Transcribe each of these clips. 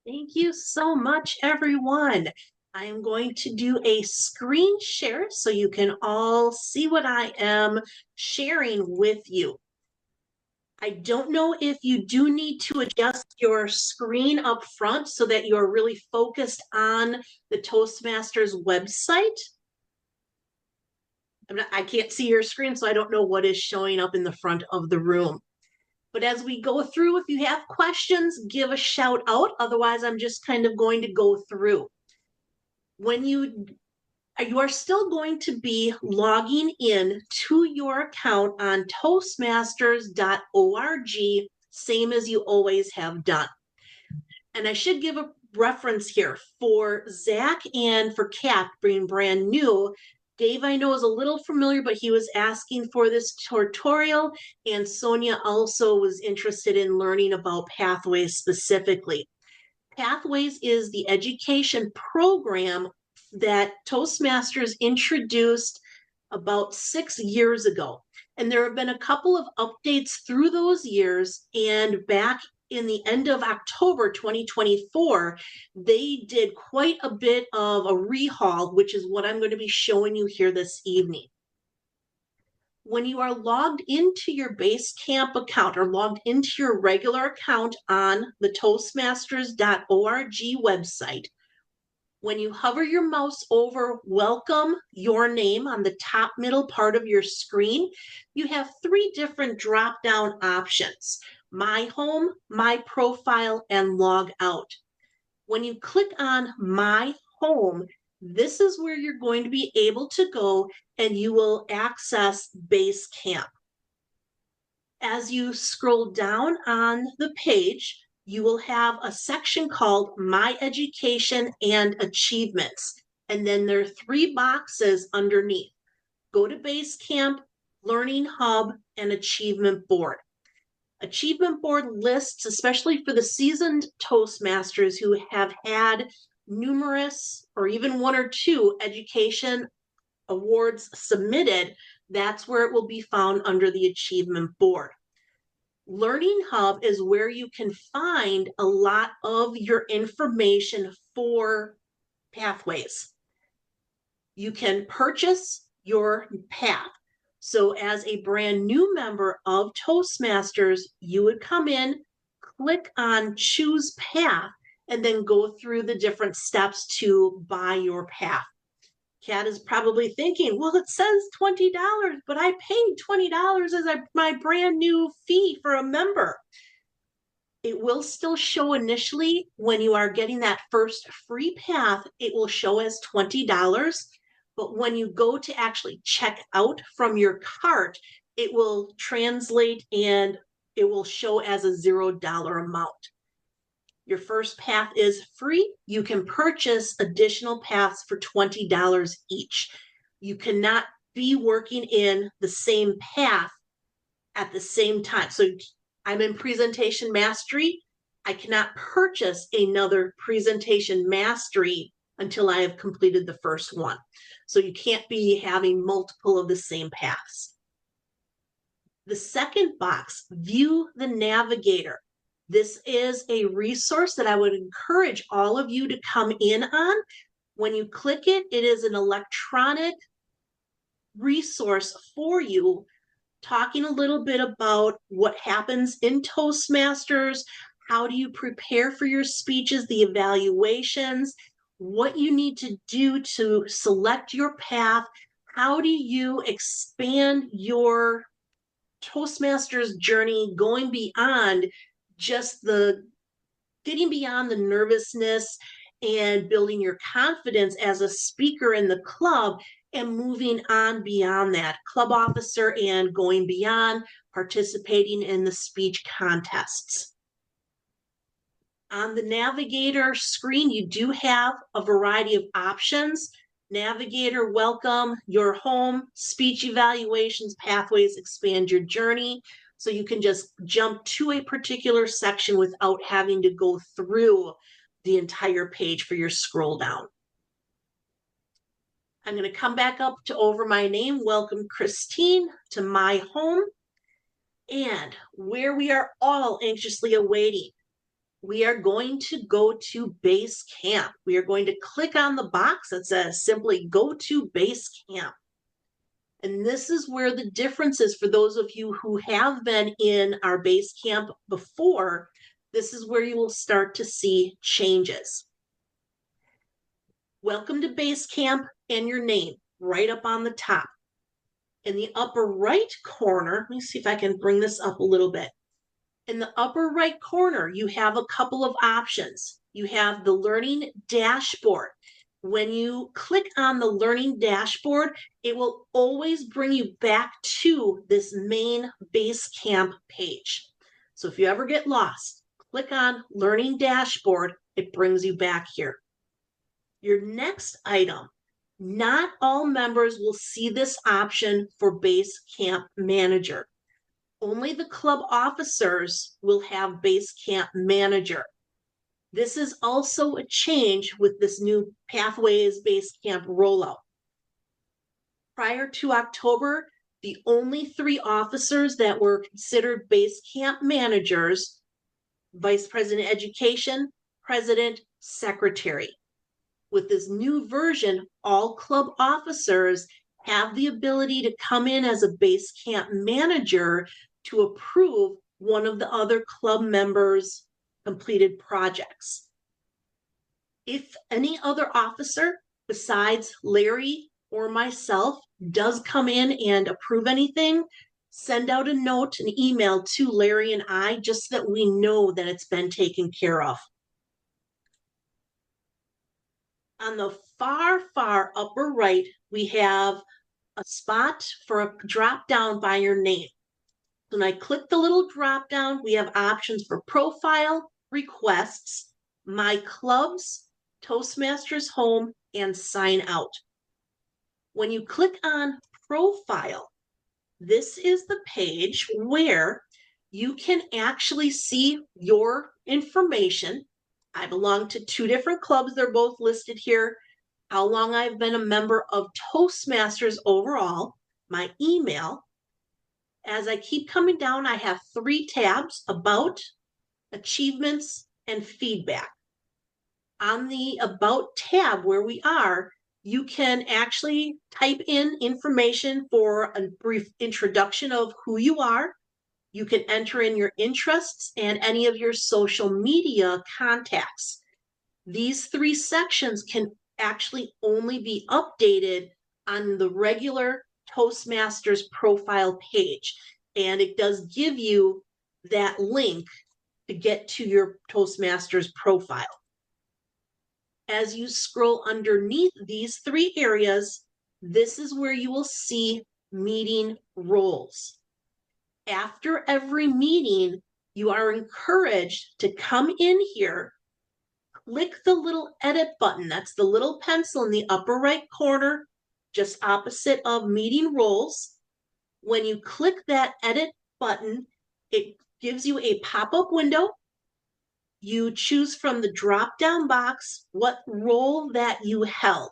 Thank you so much, everyone. I am going to do a screen share so you can all see what I am sharing with you. I don't know if you do need to adjust your screen up front so that you're really focused on the Toastmasters website. I can't see your screen, so I don't know what is showing up in the front of the room. But as we go through, if you have questions, give a shout out. Otherwise, I'm just kind of going to go through. When you are still going to be logging in to your account on toastmasters.org, same as you always have done. And I should give a reference here for Zach and for Kat being brand new. Dave, I know, is a little familiar, but he was asking for this tutorial, and Sonia also was interested in learning about Pathways specifically. Pathways is the education program that Toastmasters introduced about 6 years ago. And there have been a couple of updates through those years. And back in the end of October 2024, they did quite a bit of a rehaul, which is what I'm going to be showing you here this evening. When you are logged into your Basecamp account or logged into your regular account on the toastmasters.org website, when you hover your mouse over Welcome Your Name on the top middle part of your screen, you have 3 different drop-down options: My Home, My Profile, and Log Out. When you click on My Home, this is where you're going to be able to go and you will access Basecamp. As you scroll down on the page, you will have a section called My Education and Achievements. And then there are 3 boxes underneath. Go to Basecamp, Learning Hub, and Achievement Board. Achievement Board lists, especially for the seasoned Toastmasters who have had numerous or even 1 or 2 education awards submitted, that's where it will be found under the Achievement Board. Learning Hub is where you can find a lot of your information for Pathways. You can purchase your path. So as a brand new member of Toastmasters, you would come in, click on Choose Path, and then go through the different steps to buy your path. Kat is probably thinking, well, it says $20, but I paid $20 as my brand new fee for a member. It will still show initially when you are getting that first free path, it will show as $20. But when you go to actually check out from your cart, it will translate and it will show as a $0 amount. Your first path is free. You can purchase additional paths for $20 each. You cannot be working in the same path at the same time. So I'm in Presentation Mastery. I cannot purchase another Presentation Mastery until I have completed the first one. So you can't be having multiple of the same paths. The second box, View the Navigator. This is a resource that I would encourage all of you to come in on. When you click it, it is an electronic resource for you, talking a little bit about what happens in Toastmasters, how do you prepare for your speeches, the evaluations, what you need to do to select your path, how do you expand your Toastmasters journey, going beyond just getting beyond the nervousness and building your confidence as a speaker in the club and moving on beyond that, club officer, and going beyond participating in the speech contests. On the navigator screen, you do have a variety of options. Navigator, welcome, your home, speech evaluations, pathways, expand your journey. So you can just jump to a particular section without having to go through the entire page for your scroll down. I'm going to come back up to over my name, welcome Christine to my home, and where we are all anxiously awaiting. we are going to go to base camp. We are going to click on the box that says simply go to base camp. And this is where the difference is for those of you who have been in our base camp before. This is where you will start to see changes. Welcome to base camp and your name right up on the top. In the upper right corner, let me see if I can bring this up a little bit. In the upper right corner, you have a couple of options. You have the learning dashboard. When you click on the learning dashboard, it will always bring you back to this main base camp page. So if you ever get lost, click on learning dashboard, it brings you back here. Your next item, not all members will see this option for base camp manager. Only the club officers will have base camp manager. This is also a change with this new Pathways base camp rollout. Prior to October, the only 3 officers that were considered base camp managers, Vice President Education, President, Secretary. With this new version, all club officers have the ability to come in as a base camp manager to approve one of the other club members' completed projects. If any other officer besides Larry or myself does come in and approve anything, send out a note, an email to Larry and I, just so that we know that it's been taken care of. On the far upper right, we have a spot for a drop down by your name. When I click the little drop down, we have options for profile, requests, my clubs, Toastmasters home, and sign out. When you click on profile, this is the page where you can actually see your information. I belong to 2 different clubs. They're both listed here. How long I've been a member of Toastmasters overall, my email. As I keep coming down, I have 3 tabs: about, achievements, and feedback. On the about tab where we are, you can actually type in information for a brief introduction of who you are. You can enter in your interests and any of your social media contacts. These 3 sections can actually only be updated on the regular Toastmasters profile page. And it does give you that link to get to your Toastmasters profile. As you scroll underneath these 3 areas, this is where you will see meeting roles. After every meeting, you are encouraged to come in here, click the little edit button. That's the little pencil in the upper right corner, just opposite of meeting roles. When you click that edit button, it gives you a pop-up window. You choose from the drop-down box what role that you held.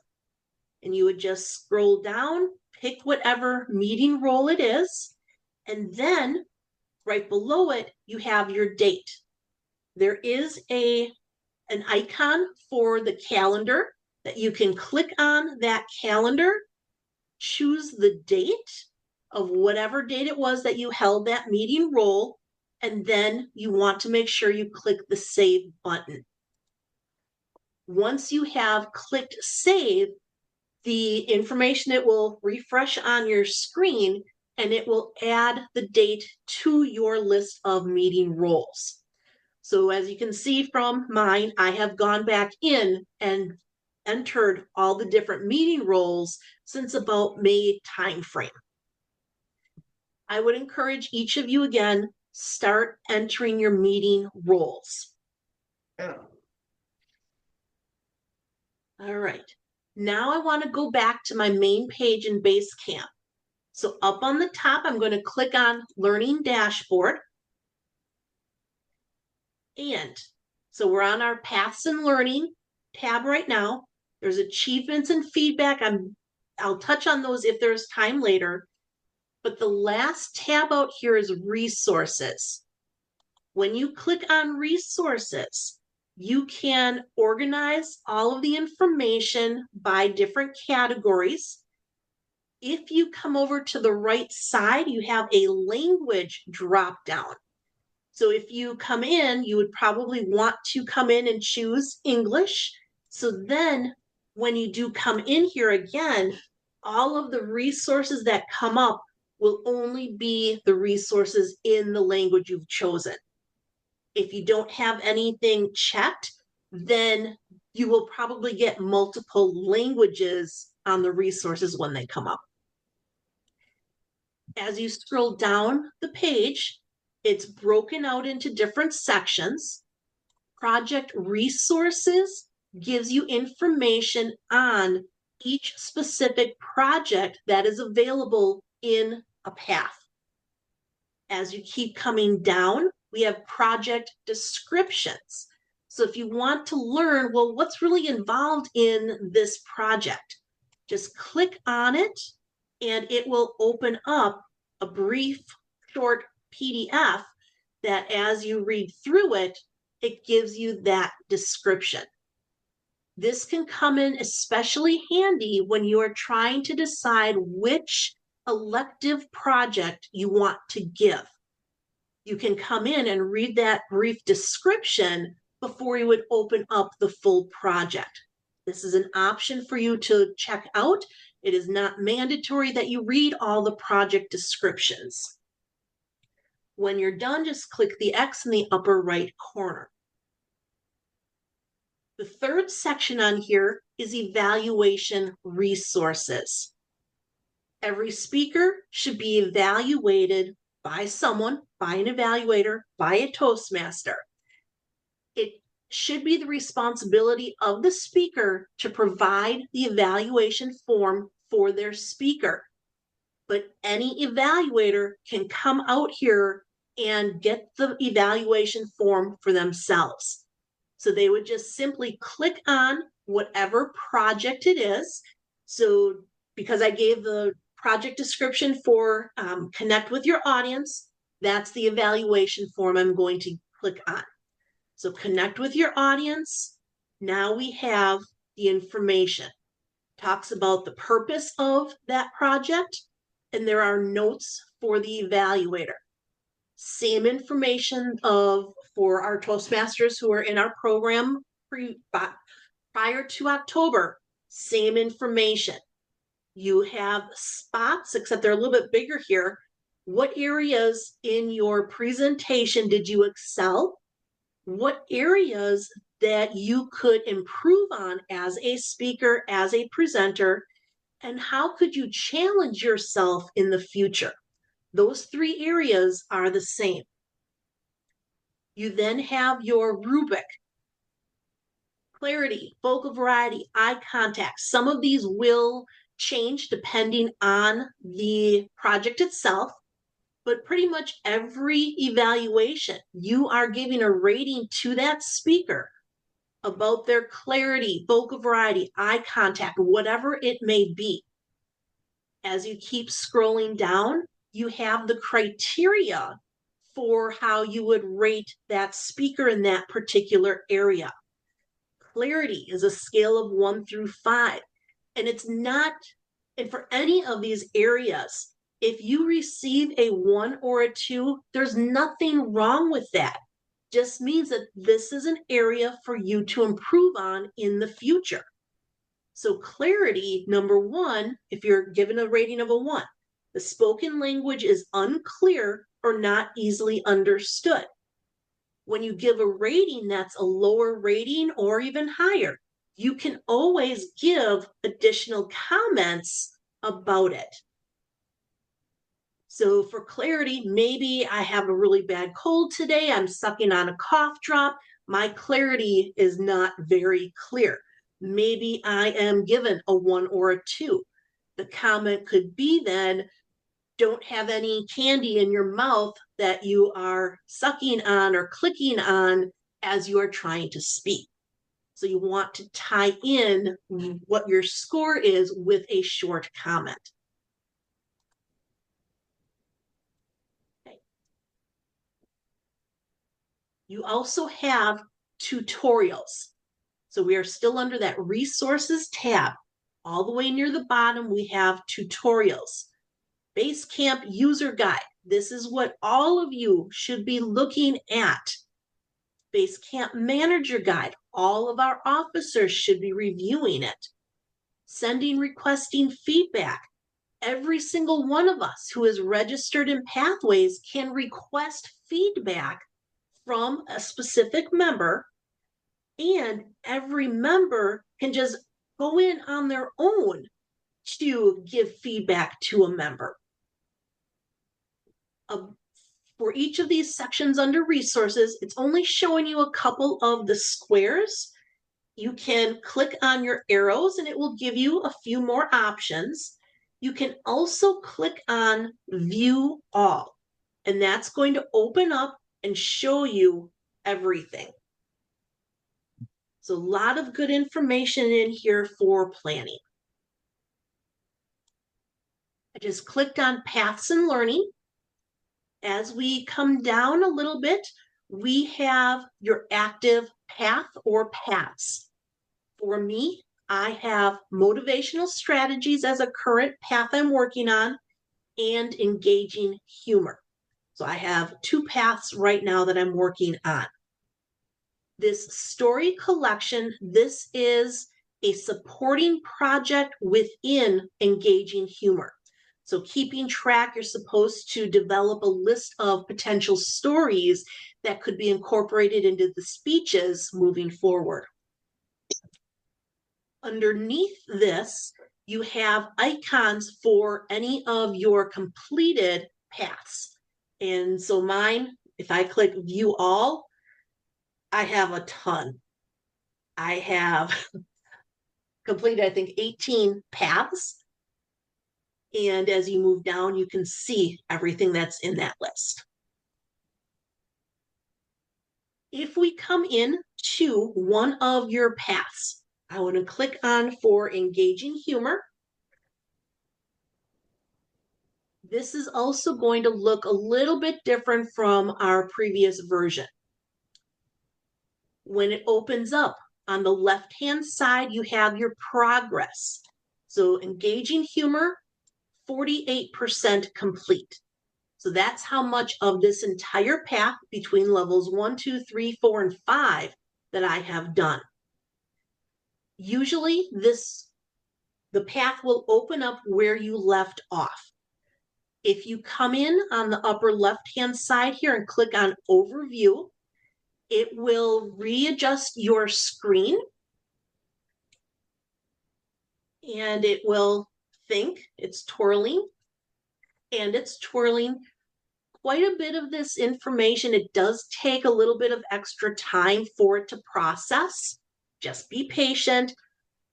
And you would just scroll down, pick whatever meeting role it is, and then right below it, you have your date. There is an icon for the calendar that you can click on that calendar, choose the date of whatever date it was that you held that meeting role, and then you want to make sure you click the save button. Once you have clicked save, the information, it will refresh on your screen and it will add the date to your list of meeting roles. So as you can see from mine, I have gone back in and entered all the different meeting roles since about May timeframe. I would encourage each of you again, start entering your meeting roles. Yeah. All right. Now I want to go back to my main page in Basecamp. So up on the top, I'm going to click on Learning Dashboard. And so we're on our Paths and Learning tab right now. There's achievements and feedback. I'll touch on those if there's time later. But the last tab out here is resources. When you click on resources, you can organize all of the information by different categories. If you come over to the right side, you have a language drop down. So if you come in, you would probably want to come in and choose English. So then when you do come in here again, all of the resources that come up will only be the resources in the language you've chosen. If you don't have anything checked, then you will probably get multiple languages on the resources when they come up. As you scroll down the page, it's broken out into different sections. Project resources gives you information on each specific project that is available in a path. As you keep coming down, we have project descriptions. So if you want to learn, well, what's really involved in this project, just click on it and it will open up a brief, short PDF that as you read through it, it gives you that description. This can come in especially handy when you are trying to decide which elective project you want to give. You can come in and read that brief description before you would open up the full project. This is an option for you to check out. It is not mandatory that you read all the project descriptions. When you're done, just click the X in the upper right corner. The third section on here is evaluation resources. Every speaker should be evaluated by someone, by an evaluator, by a Toastmaster. It should be the responsibility of the speaker to provide the evaluation form for their speaker. But any evaluator can come out here and get the evaluation form for themselves. So they would just simply click on whatever project it is. So because I gave the project description for Connect with Your Audience, that's the evaluation form I'm going to click on. So Connect with Your Audience. Now we have the information. Talks about the purpose of that project, and there are notes for the evaluator. Same information for our Toastmasters who are in our program prior to October, same information. You have spots, except they're a little bit bigger here. What areas in your presentation did you excel? What areas that you could improve on as a speaker, as a presenter, and how could you challenge yourself in the future? Those three areas are the same. You then have your rubric. Clarity, vocal variety, eye contact. Some of these will change depending on the project itself, but pretty much every evaluation, you are giving a rating to that speaker about their clarity, vocal variety, eye contact, whatever it may be. As you keep scrolling down, you have the criteria for how you would rate that speaker in that particular area. Clarity is a scale of 1 through 5. And it's not, and for any of these areas, if you receive a 1 or a 2, there's nothing wrong with that. Just means that this is an area for you to improve on in the future. So clarity, number 1, if you're given a rating of a 1, the spoken language is unclear or not easily understood. When you give a rating that's a lower rating or even higher, you can always give additional comments about it. So for clarity, maybe I have a really bad cold today. I'm sucking on a cough drop. My clarity is not very clear. Maybe I am given a 1 or a 2. The comment could be then, don't have any candy in your mouth that you are sucking on or clicking on as you are trying to speak. So you want to tie in what your score is with a short comment. Okay. You also have tutorials. So we are still under that resources tab. All the way near the bottom, we have tutorials. Basecamp user guide. This is what all of you should be looking at. Basecamp manager guide. All of our officers should be reviewing it. Sending, requesting feedback. Every single one of us who is registered in Pathways can request feedback from a specific member, and every member can just go in on their own to give feedback to a member. For each of these sections under resources, it's only showing you a couple of the squares. You can click on your arrows and it will give you a few more options. You can also click on View All, and that's going to open up and show you everything. So a lot of good information in here for planning. I just clicked on Paths and Learning. As we come down a little bit, we have your active path or paths. For me, I have motivational strategies as a current path I'm working on and engaging humor. So I have 2 paths right now that I'm working on. This story collection, this is a supporting project within engaging humor. So keeping track, you're supposed to develop a list of potential stories that could be incorporated into the speeches moving forward. Underneath this, you have icons for any of your completed paths. And so mine, if I click View All, I have a ton. I have completed, I think, 18 paths. And as you move down, you can see everything that's in that list. If we come in to one of your paths, I want to click on for engaging humor. This is also going to look a little bit different from our previous version. When it opens up, on the left-hand side, you have your progress. So engaging humor, 48% complete. So that's how much of this entire path between levels 1, 2, 3, 4, and 5 that I have done. Usually the path will open up where you left off. If you come in on the upper left-hand side here and click on Overview, it will readjust your screen and it will think. It's twirling, and it's twirling quite a bit of this information. It does take a little bit of extra time for it to process. Just be patient.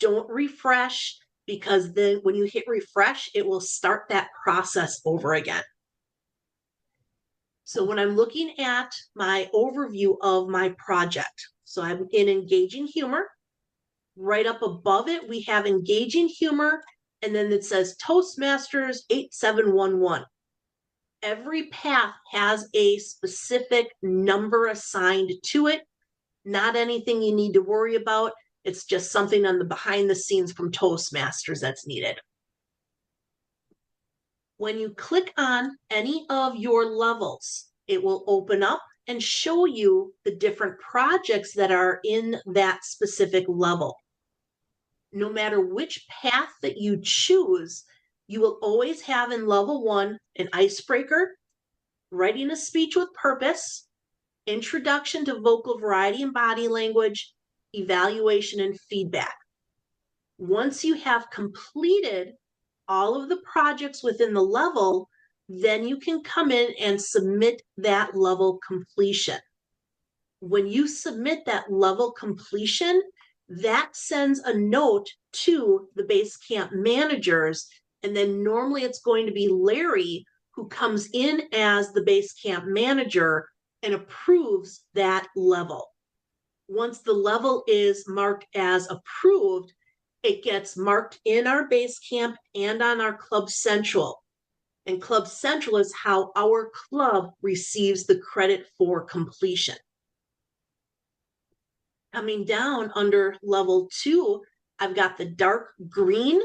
Don't refresh, because then when you hit refresh, it will start that process over again. So when I'm looking at my overview of my project, so I'm in engaging humor. Right up above it, we have engaging humor, and then it says Toastmasters 8711. Every path has a specific number assigned to it. Not anything you need to worry about. It's just something on the behind the scenes from Toastmasters that's needed. When you click on any of your levels, it will open up and show you the different projects that are in that specific level. No matter which path that you choose, you will always have in level 1 an icebreaker, writing a speech with purpose, introduction to vocal variety and body language, evaluation, and feedback. Once you have completed all of the projects within the level, then you can come in and submit that level completion. When you submit that level completion, that sends a note to the Basecamp managers, and then normally it's going to be Larry who comes in as the Basecamp manager and approves that level. Once the level is marked as approved, it gets marked in our Basecamp and on our Club Central. And Club Central is how our club receives the credit for completion. Coming down under level 2, I've got the dark green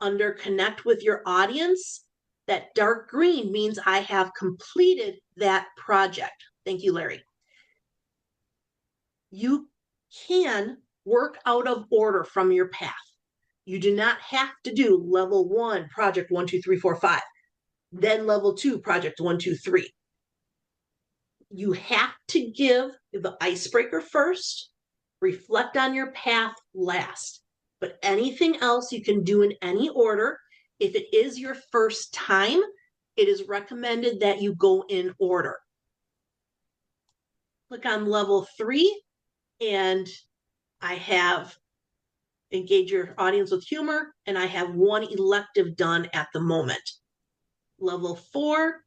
under connect with your audience. That dark green means I have completed that project. Thank you, Larry. You can work out of order from your path. You do not have to do level 1, project 1, 2, 3, 4, 5, then level 2, project 1, 2, 3. You have to give the icebreaker first, reflect on your path last. But anything else you can do in any order. If it is your first time, it is recommended that you go in order. Click on level 3, and I have engage your audience with humor, and I have 1 elective done at the moment. Level 4,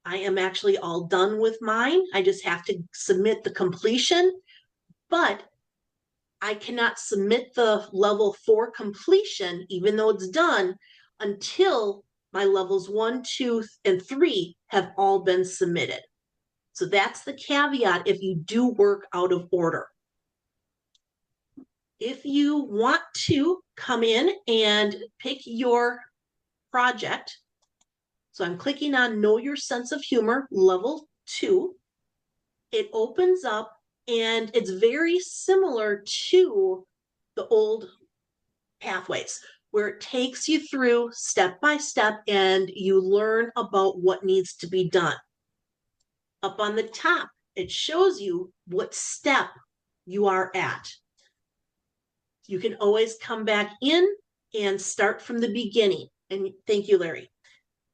I am actually all done with mine. I just have to submit the completion, but I cannot submit the level 4 completion, even though it's done, until my levels 1, 2, and 3 have all been submitted. So that's the caveat if you do work out of order. If you want to come in and pick your project, so I'm clicking on Know Your Sense of Humor, level 2. It opens up, and it's very similar to the old pathways, where it takes you through step by step and you learn about what needs to be done. Up on the top, it shows you what step you are at. You can always come back in and start from the beginning. And thank you, Larry.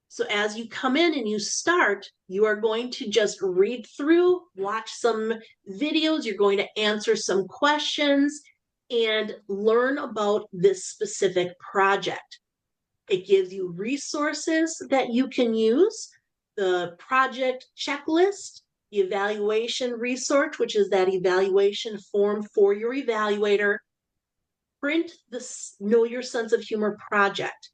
So as you come in and you start, you are going to just read through, watch some videos, you're going to answer some questions, and learn about this specific project. It gives you resources that you can use, the project checklist, the evaluation research, which is that evaluation form for your evaluator. Print the Know Your Sense of Humor project.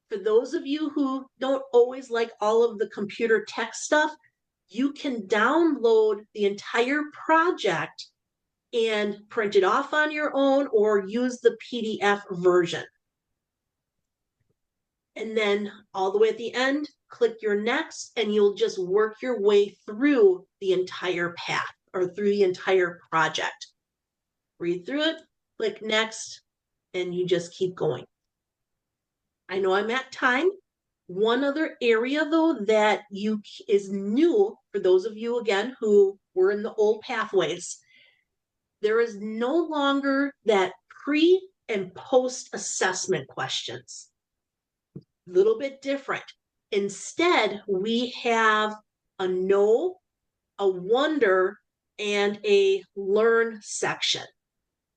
For those of you who don't always like all of the computer tech stuff, you can download the entire project and print it off on your own or use the PDF version. And then all the way at the end, click your next, and you'll just work your way through the entire path or through the entire project. Read through it, click next, and you just keep going. I know I'm at time. One other area, though, that is new for those of you, again, who were in the old pathways. There is no longer that pre and post assessment questions. A little bit different. Instead, we have a know, a wonder, and a learn section.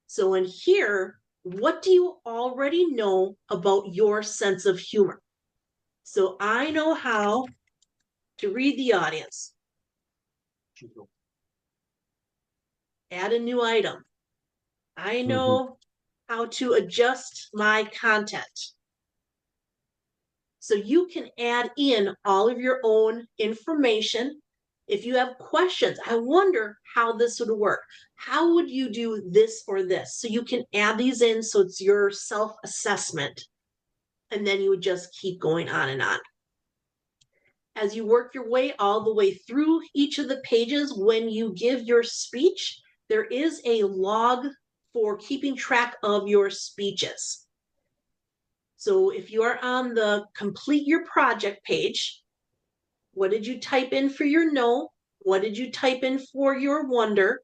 So in here, what do you already know about your sense of humor? So I know how to read the audience. Add a new item. I know how to adjust my content. So you can add in all of your own information. If you have questions, I wonder how this would work. How would you do this or this? So you can add these in so it's your self-assessment. And then you would just keep going on and on. As you work your way all the way through each of the pages, when you give your speech, there is a log for keeping track of your speeches. So if you are on the complete your project page, what did you type in for your no? What did you type in for your wonder?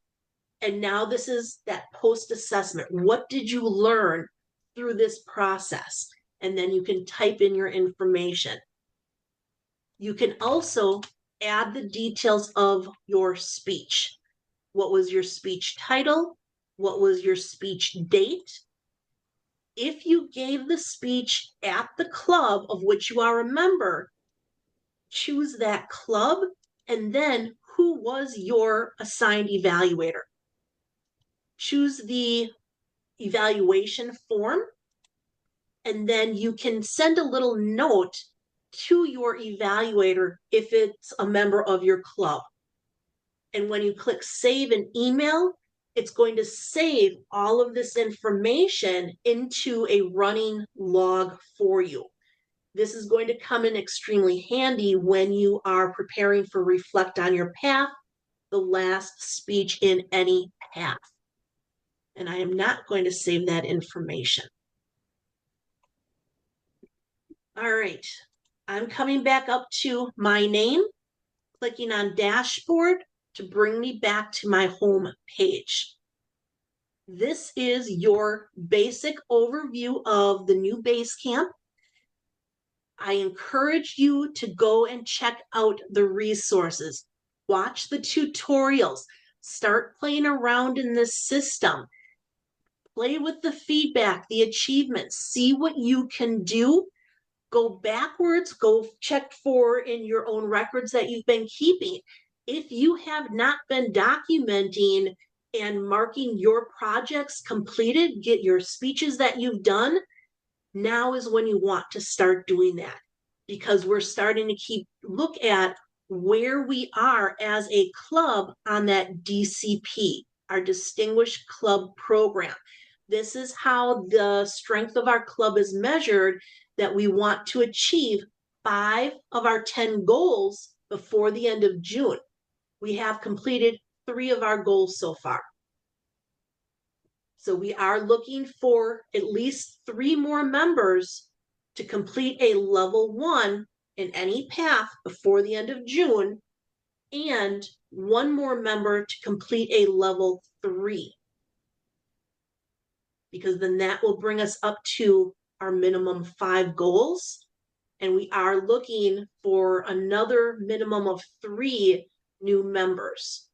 And now this is that post-assessment. What did you learn through this process? And then you can type in your information. You can also add the details of your speech. What was your speech title? What was your speech date? If you gave the speech at the club of which you are a member, choose that club, and then who was your assigned evaluator. Choose the evaluation form, and then you can send a little note to your evaluator if it's a member of your club. And when you click save and email, it's going to save all of this information into a running log for you. This is going to come in extremely handy when you are preparing for Reflect on Your Path, the last speech in any path. And I am not going to save that information. All right, I'm coming back up to my name, clicking on Dashboard to bring me back to my home page. This is your basic overview of the new Basecamp. I encourage you to go and check out the resources. Watch the tutorials. Start playing around in this system. Play with the feedback, the achievements. See what you can do. Go backwards. Go check for in your own records that you've been keeping. If you have not been documenting and marking your projects completed, get your speeches that you've done, now is when you want to start doing that, because we're starting to look at where we are as a club on that DCP, our Distinguished Club Program. This is how the strength of our club is measured, that we want to achieve 5 of our 10 goals before the end of June. We have completed 3 of our goals so far. So we are looking for at least 3 more members to complete a level 1 in any path before the end of June, and 1 more member to complete a level 3. Because then that will bring us up to our minimum 5 goals. And we are looking for another minimum of 3 new members,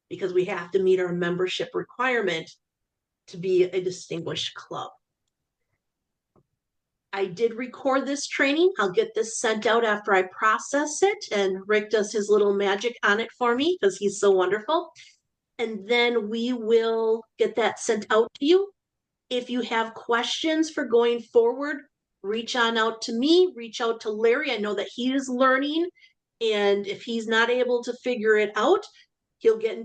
because we have to meet our membership requirement to be a distinguished club. I did record this training. I'll get this sent out after I process it, and Rick does his little magic on it for me because he's so wonderful. And then we will get that sent out to you. If you have questions for going forward, reach on out to me, reach out to Larry. I know that he is learning, and if he's not able to figure it out, he'll get in